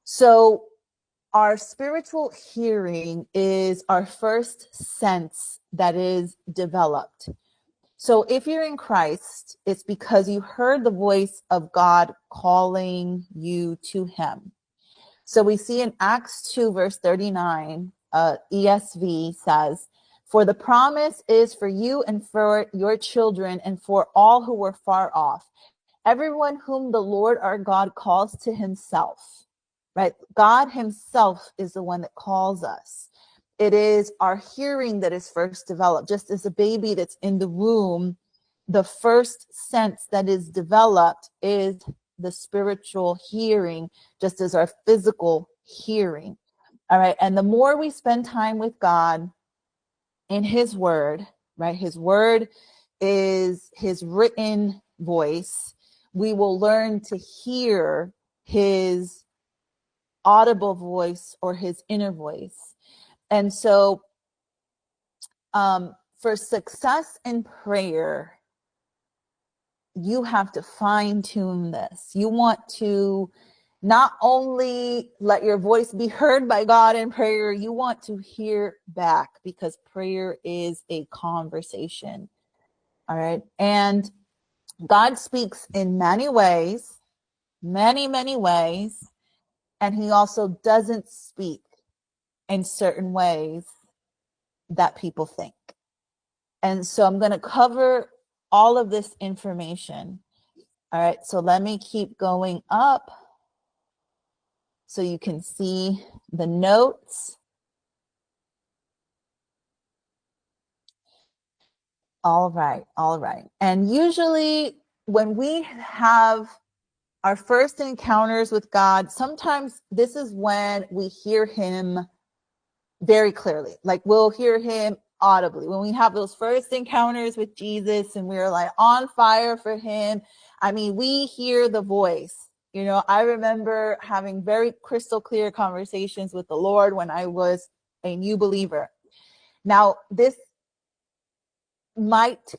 So our spiritual hearing is our first sense that is developed. So if you're in Christ, it's because you heard the voice of God calling you to him. So we see in Acts 2, verse 39, ESV says, "For the promise is for you and for your children and for all who were far off, everyone whom the Lord our God calls to himself." Right? God himself is the one that calls us. It is our hearing that is first developed. Just as a baby that's in the womb, the first sense that is developed is the spiritual hearing, just as our physical hearing. All right. And the more we spend time with God in his word, right? His word is his written voice. We will learn to hear his audible voice or his inner voice. And so for success in prayer, you have to fine tune this. You want to not only let your voice be heard by God in prayer, you want to hear back, because prayer is a conversation. All right. And God speaks in many ways, many ways. And he also doesn't speak in certain ways that people think. And so I'm going to cover all of this information. All right, so let me keep going up so you can see the notes. All right, all right. And usually when we have our first encounters with God, sometimes this is when we hear him very clearly. Like we'll hear him audibly. When we have those first encounters with Jesus and we're like on fire for him, I mean, we hear the voice. You know, I remember having very crystal clear conversations with the Lord when I was a new believer. Now, this might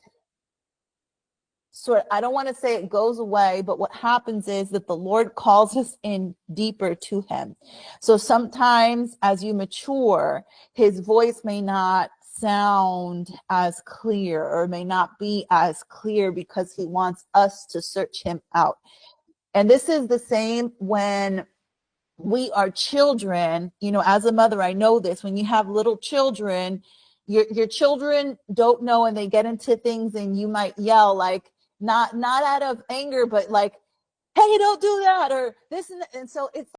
I don't want to say it goes away, but what happens is that the Lord calls us in deeper to him. So sometimes as you mature, his voice may not sound as clear or may not be as clear because he wants us to search him out. And this is the same when we are children. You know, as a mother, I know this. When you have little children, your children don't know and they get into things and you might yell, like, not out of anger, but like, hey, don't do that, or this and that. And so it's